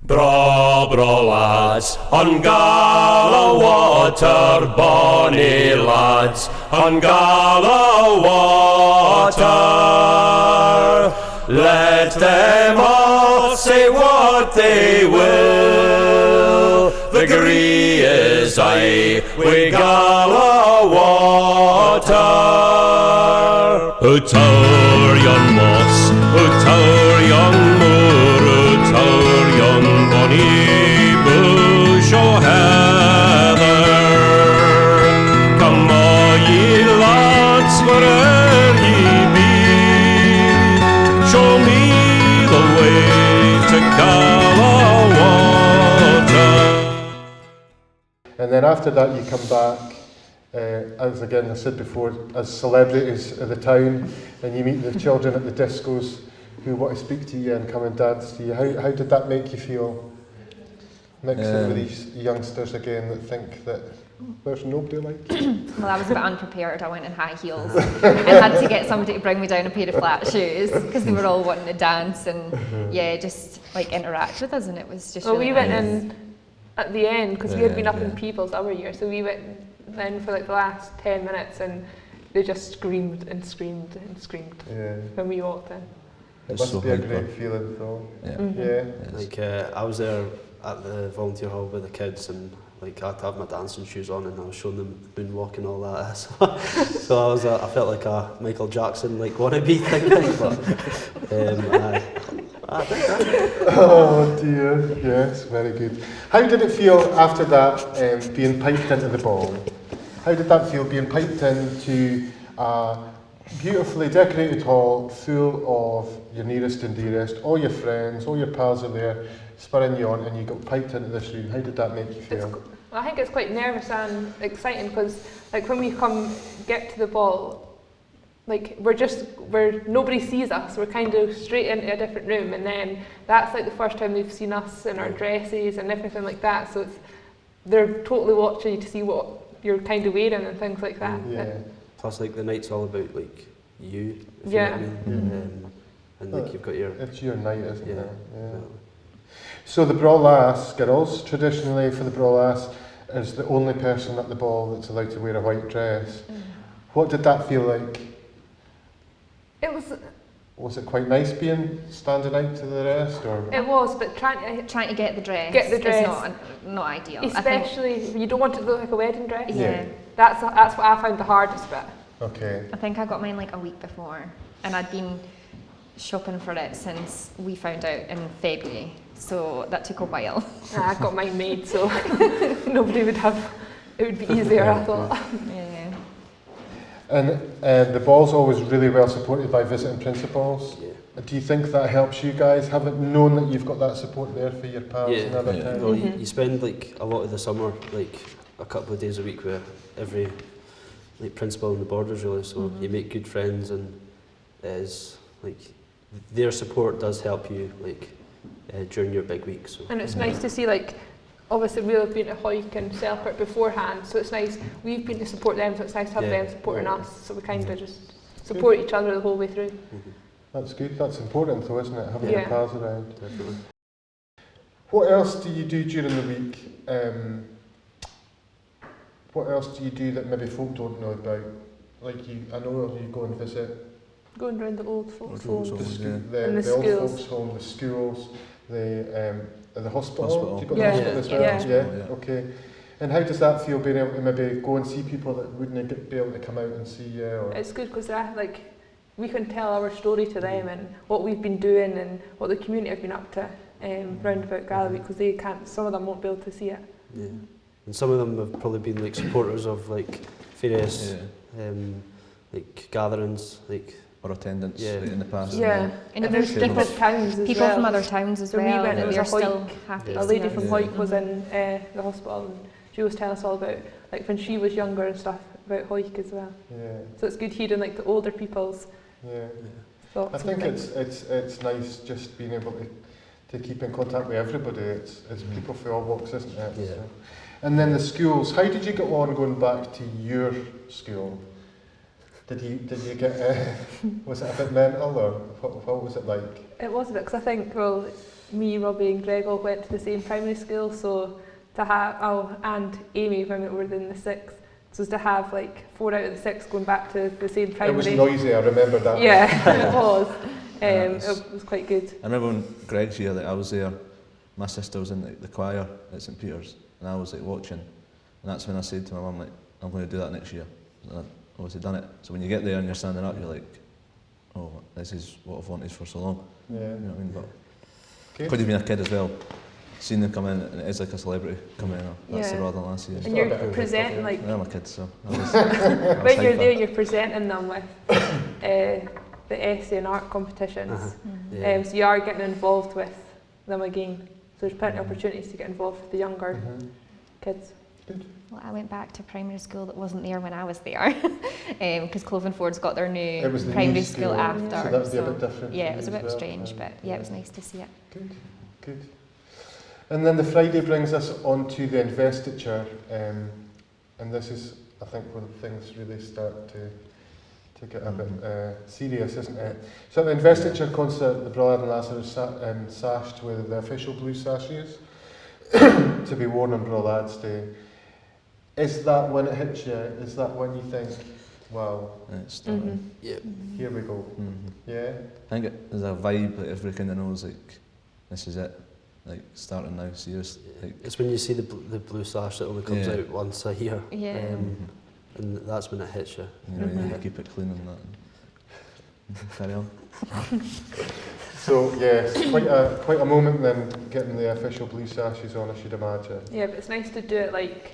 Braw lads, on Gala water, bonny lads, on Gala water. Let them all say what they will, the gree is aye wi' Gala water. O tower yon moss, o tower yon moor, o tower yon bonny bush o heather. Come all ye lads, where'er ye be, show me the way to Gala water. And then after that you come back, as again I said before, as celebrities of the town, and you meet the children at the discos who want to speak to you and come and dance to you. How did that make you feel? Mixing with these youngsters again that think that there's nobody like you. Well, I was a bit unprepared. I went in high heels and had to get somebody to bring me down a pair of flat shoes because they were all wanting to dance and just like interact with us, and it was just. Well, really we went nice. in at the end because we had been up in People's our year, so we went then for like the last 10 minutes and they just screamed and screamed and screamed when we walked in. It must be a great feeling though. Like I was there at the volunteer hall with the kids, and like I had to have my dancing shoes on, and I was showing them moonwalk and all that. So I felt like a Michael Jackson like wannabe thing. But Oh dear, yes, very good. How did it feel after that, being piped into the ball? How did that feel, being piped into a beautifully decorated hall full of your nearest and dearest, all your friends, all your pals are there, spurring you on, and you got piped into this room? How did that make you feel? I think it's quite nervous and exciting because like when we get to the ball, like we're nobody sees us, we're kind of straight into a different room, and then that's like the first time they've seen us in our dresses and everything like that, so they're totally watching you to see what you're kind of wearing and things like that. plus like the night's all about like you, if you know what I mean. And like you've got your... It's your night, isn't it? Yeah. So the Braw Lads girls, traditionally for the Braw Lads, is the only person at the ball that's allowed to wear a white dress. What did that feel like? It was... Was it quite nice being standing out to the rest, or? It was, but trying to get the dress. Is not ideal. Especially you don't want it to look like a wedding dress. Yeah. That's what I found the hardest bit. Okay. I think I got mine like a week before, and I'd been shopping for it since we found out in February, so that took a while. I got mine made, so nobody would have. It would be easier, I thought. Yeah. And the ball's always really well supported by visiting principals. Yeah. Do you think that helps you guys, having known that you've got that support there for your pals and other times? Well, you spend like a lot of the summer, like a couple of days a week with every like principal in the borders really, so you make good friends, and is like their support does help you like during your big weeks. So. And it's nice to see, like, obviously we'll have been to Hoyk and Selkirk beforehand, so it's nice, we've been to support them, so it's nice to have them supporting us, so we kind of just support each other the whole way through. That's good, that's important though, isn't it, having your pals around. Definitely. What else do you do during the week? What else do you do that maybe folk don't know about? Like I know you go and visit Going around the old folks' homes. the old folks' home, the schools, the hospital. Do you go to the hospital as well? Yeah. Okay. And how does that feel, being able to maybe go and see people that wouldn't be able to come out and see you? Or? It's good because we can tell our story to them and what we've been doing and what the community have been up to round about Gala Week, because they can't. Some of them won't be able to see it. Yeah. And some of them have probably been like supporters of like various like gatherings, like or attendance in the past. Yeah, and there's different towns as people well. from other towns as so well. We went, and it was they're a still Hoyk. happy. A lady from Hoyk was in the hospital, and she was telling us all about like when she was younger and stuff about Hoyk as well. Yeah. So it's good hearing like the older people's thoughts. I think it's nice just being able to keep in contact with everybody. It's people from all walks, isn't it? Yeah. So. And then the schools. How did you get on going back to your school? Did you get was it a bit mental, or what was it like? It was a bit, because I think, well, me, Robbie and Greg all went to the same primary school, so to have, and Amy when we were in the 6th, so to have like 4 out of the 6 going back to the same primary. It was noisy, I remember that. Yeah, it was. It was quite good. I remember when Greg's year, I was there, my sister was in the choir at St Peter's, and I was watching, and that's when I said to my mum, I'm going to do that next year. And I've obviously done it. So when you get there and you're standing up, you're like, oh, this is what I've wanted for so long. Yeah. You know what I mean? But Good. could have been a kid as well. Seeing them come in, and it is like a celebrity coming in. That's the rather than last year. And you're presenting I'm a kid, so I was when you're there, you're presenting them with the essay and art competitions. So you are getting involved with them again. So there's plenty of opportunities to get involved with the younger kids. Well, I went back to primary school that wasn't there when I was there, because Clovenford's got their new primary school after. So that'd be a bit different. Yeah, it was a bit strange, but yeah, it was nice to see it. Good, good. And then the Friday brings us on to the investiture, and this is, I think, where things really start to get a bit serious, isn't it? So at the investiture concert, the Braw Lads are sashed with the official blue sashes to be worn on Braw Lads Day. Is that when it hits you? Is that when you think, wow, here we go? Yeah? I think there's a vibe that every kind of knows, this is it. Starting now, serious. It's when you see the blue sash that only comes out once a year. Yeah. And that's when it hits you. You know, you keep it clean and that. Carry on. So yes, quite a moment then, getting the official blue sashes on, I should imagine. Yeah, but it's nice to do it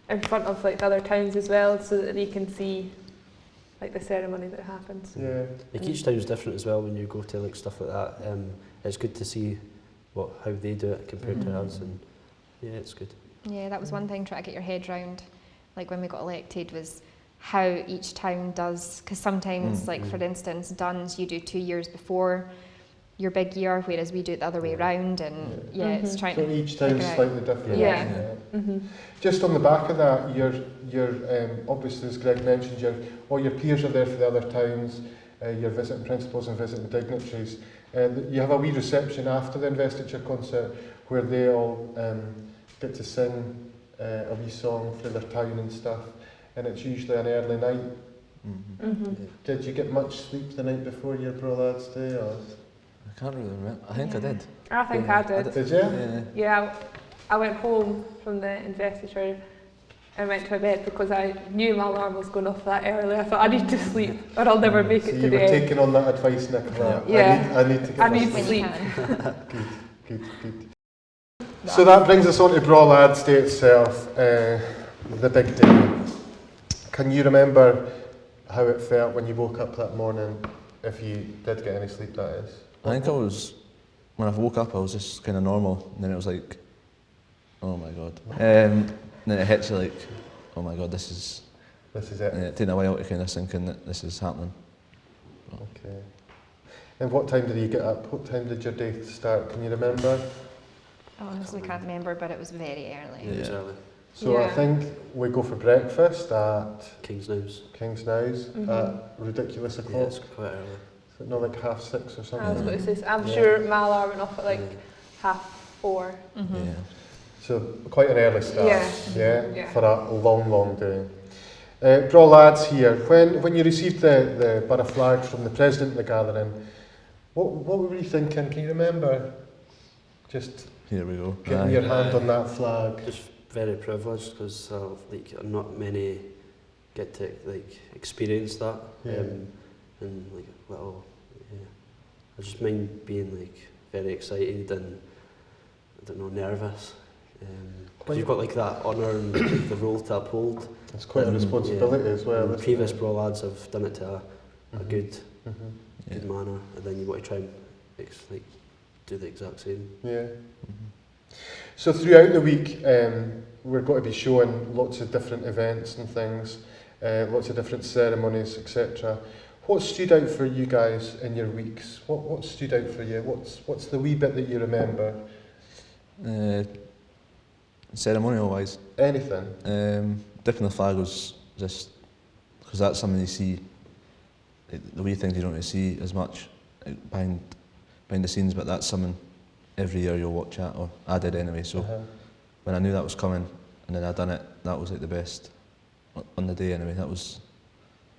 in front of the other towns as well, so that they can see the ceremony that happens. Yeah. Each town's different as well when you go to stuff like that. It's good to see how they do it compared to us, and yeah, it's good. Yeah, that was one thing trying to get your head round, when we got elected, was how each town does, because sometimes, for instance, Duns, you do 2 years before your big year, whereas we do it the other way round, and it's trying so to each town's slightly different. Yeah. Just on the back of that, you're obviously, as Greg mentioned, all your peers are there for the other towns, you're visiting principals and visiting dignitaries. You have a wee reception after the investiture concert where they all get to sing a wee song for their town and stuff, and it's usually an early night. Did you get much sleep the night before your Braw Lads Day? Or? I can't really remember. I think I did. I think I did. Did you? Yeah, I went home from the investiture and went to bed because I knew my alarm was going off that early. I thought, I need to sleep or I'll never make it to the end. So you were taking on that advice, Nicola. Yeah. I need to get my sleep. Good. So that brings us on to Braw Lads Day itself, the big day. Can you remember how it felt when you woke up that morning, if you did get any sleep, that is? I think when I woke up, I was just kind of normal, and then it was like, oh my god. And then it hits you oh my god, this is it. It took a while to kind of sink in that this is happening. Okay. And what time did you get up? What time did your day start? Can you remember? I honestly can't remember, but it was very early. Yeah, it was early. So I think we go for breakfast at King's Nose. At ridiculous o'clock. Yeah, it's quite early. So not 6:30 or something. I was going to say, I'm sure my alarm went off at 4:30. Yeah. So quite an early start. Yeah. For a long day. Braw Lads here. When you received the borough flag from the president of the gathering, what were you thinking? Can you remember? Just here we go. getting your hand on that flag. Just very privileged because not many get to experience that. And I just mind being very excited and I don't know, nervous. You've got that honour and the role to uphold. It's quite a responsibility as well. And previous Braw Lads have done it to a good manner, and then you want to try and do the exact same. Yeah. So throughout the week, we're going to be showing lots of different events and things, lots of different ceremonies, etc. What stood out for you guys in your weeks? What stood out for you? What's the wee bit that you remember? Ceremonial wise, anything. Dipping the flag was just because that's something you see. The wee things you don't really see as much behind the scenes, but that's something every year you'll watch it, or I did anyway. So when I knew that was coming, and then I done it, that was like the best on the day anyway. That was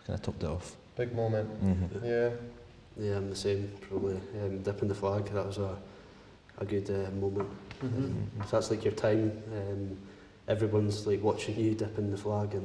kind of topped it off. Big moment. Yeah. Yeah, I'm the same, probably. Dipping the flag, that was a good moment. So that's like your time. Everyone's like watching you dipping the flag,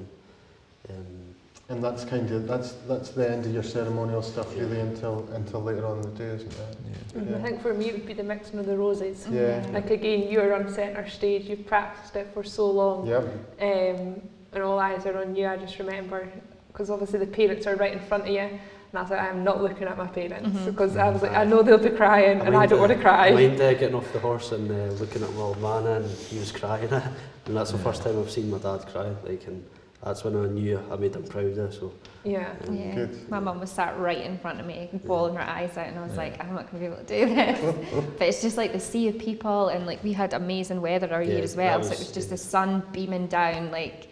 and that's kind of that's the end of your ceremonial stuff really until later on in the day, isn't it? I think for me it would be the mixing of the roses. Yeah. Like again, you're on centre stage, you've practiced it for so long. Yep. And all eyes are on you. I just remember, because obviously the parents are right in front of you, and I was like, I'm not looking at my parents, because I was like, I know they'll be crying, and I don't want to cry. I mind getting off the horse and looking at my old man, and he was crying, and that's the first time I've seen my dad cry, like, and that's when I knew I made him proud. So Yeah. Good. My mum was sat right in front of me, bawling her eyes out, and I was like, I'm not going to be able to do this. But it's just like the sea of people, and like we had amazing weather our year as well, so it was just the sun beaming down, like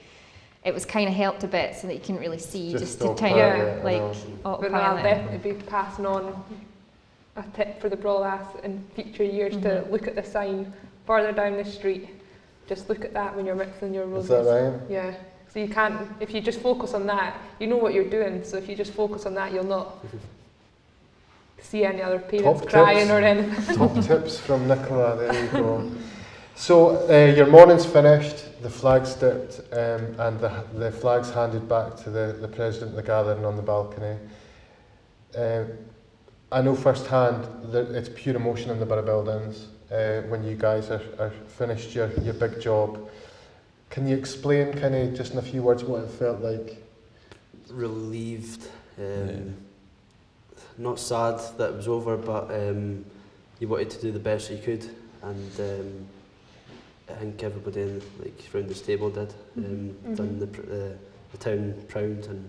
it was kind of helped a bit so that you couldn't really see, just to kind of like But I'll definitely be passing on a tip for the Braw Lads in future years to look at the sign further down the street. Just look at that when you're mixing your roses. Is that right? Yeah. So you can't, if you just focus on that, you know what you're doing, so if you just focus on that, you'll not see any other parents crying or anything. Top tips from Nicola, there you go. So your morning's finished, the flag's dipped, and the flag's handed back to the president of the gathering on the balcony. I know firsthand that it's pure emotion in the borough buildings when you guys are finished your big job. Can you explain kind of just in a few words what it felt like? Relieved, not sad that it was over, but you wanted to do the best you could, and I think everybody in, like around this table did, done the town proud, and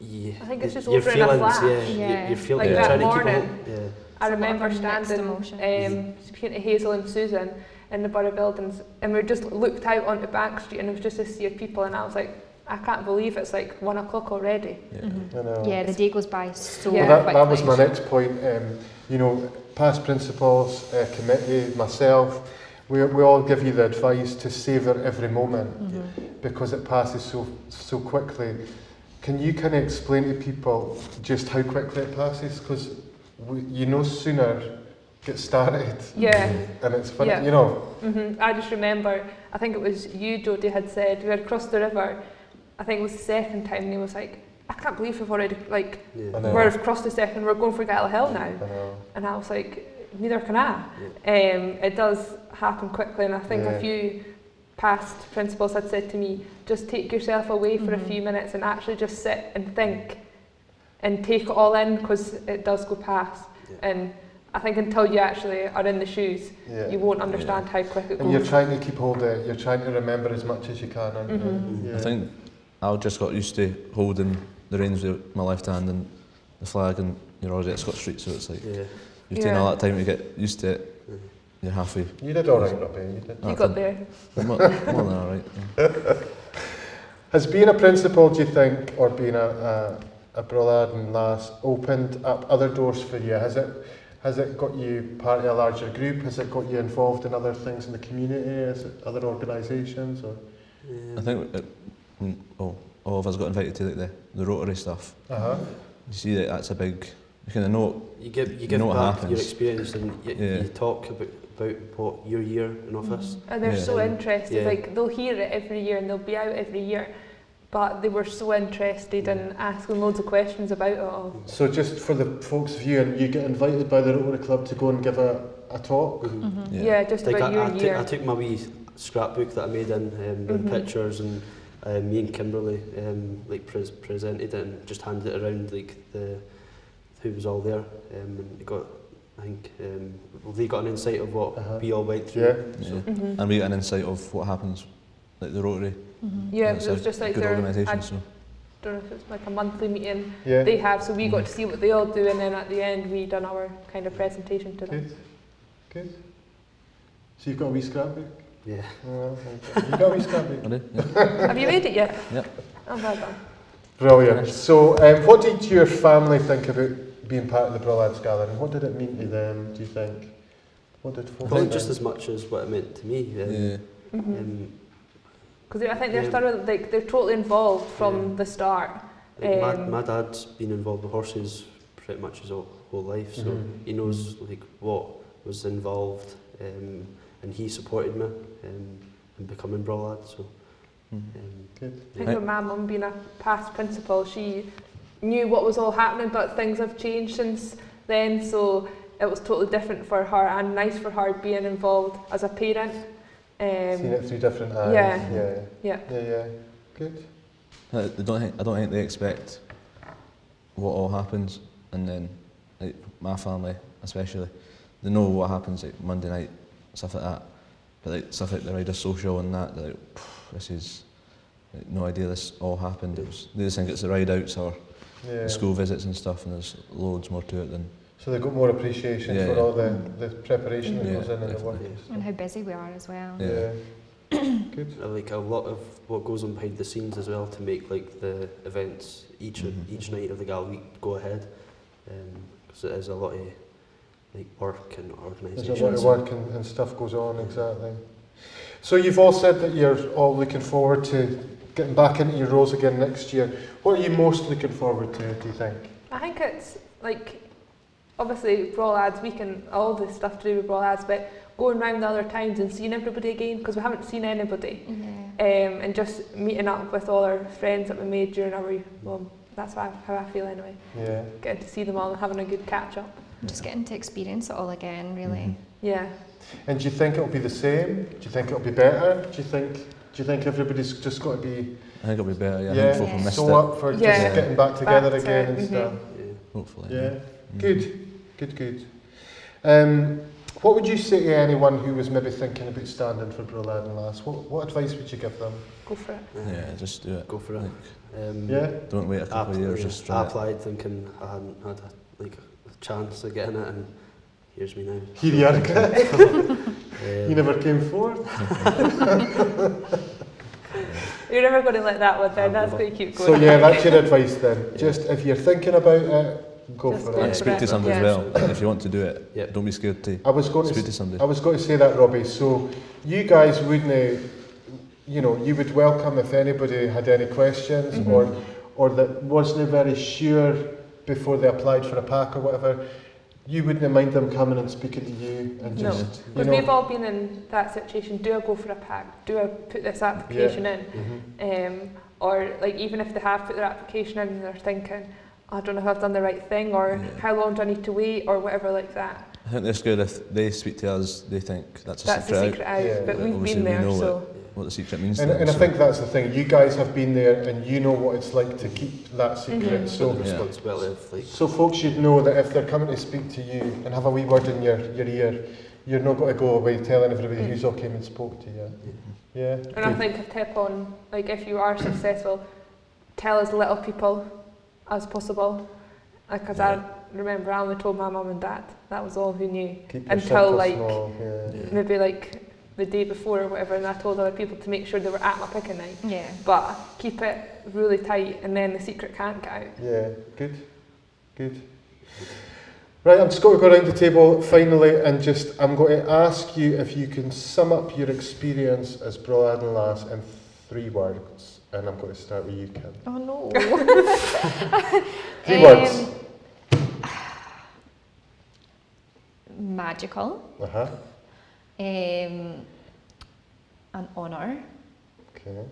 I think it's just your over in a feelings, flash. your feelings, Like you're that trying morning, to keep on, I remember Mixed standing, speaking to Hazel and Susan in the borough buildings, and we just looked out onto Bank Street, and it was just a sea of people, and I was like, I can't believe it's like 1 o'clock already. I know. Yeah, the day goes by so Well, quickly. that was my next point. You know, past principals, committee, myself, we all give you the advice to savour every moment because it passes so quickly. Can you kind of explain to people just how quickly it passes? Because you no sooner get started and it's finished, you know. I just remember, I think it was you, Jodie, had said, we had crossed the river, I think it was the second time, and he was like, I can't believe we've already, like, we've crossed the second, we're going for Gala Hill now. And I was like, neither can I. It does happen quickly, and I think a few past principals had said to me, just take yourself away for a few minutes and actually just sit and think and take it all in, because it does go past. And I think until you actually are in the shoes, you won't understand how quick it goes. And you're trying to keep hold of it, you're trying to remember as much as you can, aren't you? I think I just got used to holding the reins with my left hand and the flag, and you're already at Scott Street, so it's like you've taken all that time to get used to it. You're halfway. You did all right, Robbie. You did. You got there. More than all right. Has being a principal, do you think, or being a Braw Lad and lass, opened up other doors for you? Has it got you part of a larger group? Has it got you involved in other things in the community? Is it other organisations? Or I think all of us got invited to like the Rotary stuff. You see that that's a big. You kind of know. You give what back happens. your experience, and you talk about what your year in office. And they're so interested, like they'll hear it every year and they'll be out every year, but they were so interested in asking loads of questions about it all. So just for the folks viewing, you get invited by the Rotary Club to go and give a talk? Yeah, just like about your year. I took my wee scrapbook that I made with pictures, and me and Kimberly presented it and just handed it around like who was all there, and got, I think they got an insight of what we all went through. And we got an insight of what happens, like the Rotary. Yeah, it's it was just like good organisation. I don't know if it's like a monthly meeting they have, so we got to see what they all do, and then at the end we done our kind of presentation to them. Good. So you've got a wee scrapbook? Yeah. You've got a wee scrapbook? Have you made it yet? Yeah. Oh, well done. Brilliant. So what did your family think about being part of the Braw Lads gathering? What did it mean to them, do you think? What did folks Probably think? just as much as what it meant to me. Yeah. Because I think they're Yeah. thoroughly, like, they're totally involved from the start. Like my dad's been involved with horses pretty much his whole life, so he knows like what was involved, and he supported me in becoming Braw Lads. So, Good. I think with my mum being a past principal, she knew what was all happening, but things have changed since then, so it was totally different for her and nice for her being involved as a parent. Seeing it through different eyes. Yeah. Yeah. Good. I don't think they expect what all happens, and then like my family especially, they know what happens like Monday night, stuff like that. But like stuff like the Rider Social and that, they're like, this is like, no idea this all happened. They just think it's the ride outs or the school visits and stuff, and there's loads more to it than. So they've got more appreciation for all the preparation that goes in and the work. And how busy we are as well. Yeah. Good. like a lot of what goes on behind the scenes as well to make like the events each night of the Gal Week go ahead, because it is a lot of like work and organisation. There's a lot of work and stuff goes on, exactly. So you've all said that you're all looking forward to getting back into your roles again next year. What are you most looking forward to, do you think? I think it's like, obviously Braw Lads Week and all the stuff to do with Braw Lads, but going round the other towns and seeing everybody again, because we haven't seen anybody, and just meeting up with all our friends that we made during our that's how I feel anyway. Yeah. Getting to see them all and having a good catch up. Just getting to experience it all again, really. Yeah. And do you think it'll be the same? Do you think it'll be better? Do you think everybody's just got to be I think it'll be better. Yeah, I think folk will miss so it. up for just getting back together Back to again it, and stuff? Hopefully. Yeah. Good. What would you say to anyone who was maybe thinking about standing for Braw Lad and Lass? What advice would you give them? Go for it. Yeah, just do it. Go for it. Like, don't wait a couple of years. Just try I it. applied thinking I hadn't had a chance of getting it, and here's me now. Here you are. You never came forward. You're never going to let that one down. That's going to keep going. So yeah, that's your advice then. Just if you're thinking about it, go Just for go it. And speak to somebody as Yeah. well. If you want to do it, don't be scared to I was going speak to to somebody. I was going to say that, Robbie. So you guys wouldn't, you would welcome if anybody had any questions or that wasn't very sure before they applied for a pack or whatever. You wouldn't mind them coming and speaking to you and just, Because we've all been in that situation. Do I go for a pack? Do I put this application in? Or like even if they have put their application in and they're thinking, I don't know if I've done the right thing, or how long do I need to wait, or whatever like that. I think they're scared if they speak to us, they think that's a That's secret the secret out, Yeah. but we've Obviously been there, we know so what the secret means. and to them, I so- think that's the thing. You guys have been there and you know what it's like to keep that secret. So the So responsibility of like so folks should know that if they're coming to speak to you and have a wee word in your ear, you're not going to go away telling everybody who's all came and spoke to you. Yeah. And I think a tip on, like, if you are successful, tell as little people as possible. Because I remember I only told my mum and dad. That was all who knew. Keep your Until circle like small. maybe like the day before or whatever, and I told other people to make sure they were at my picking night. Yeah. But keep it really tight, and then the secret can't get out. Yeah. Good. Right, I'm just going to go around the table finally and I'm going to ask you if you can sum up your experience as Braw Lad and Lass in 3 words. And I'm going to start with you, Kim. Oh no. 3 words. Magical. An honour. Okay.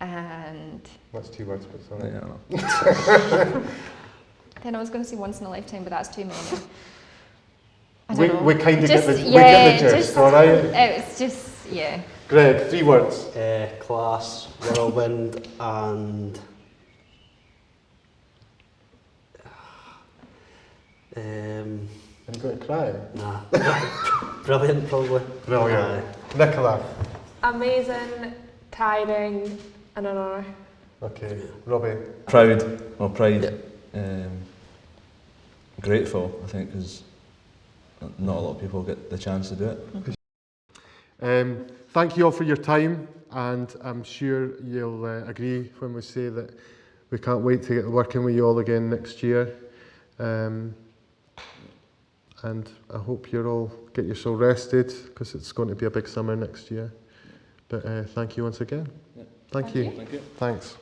And That's 2 words, but sorry. Yeah, I know. then I was going to say once in a lifetime, but that's too many. We kind of get the gist, just, all right? It's just, Greg, 3 words. class, whirlwind, and Are you going to cry? nah, brilliant probably. Brilliant. Nicola. Amazing, tiring, and an honour. Okay. Robbie. Pride. Grateful, I think, because not a lot of people get the chance to do it. Thank you all for your time, and I'm sure you'll agree when we say that we can't wait to get working with you all again next year. and I hope you all get yourself rested because it's going to be a big summer next year. But thank you once again. Yeah. Thank you. Thank you. Thanks.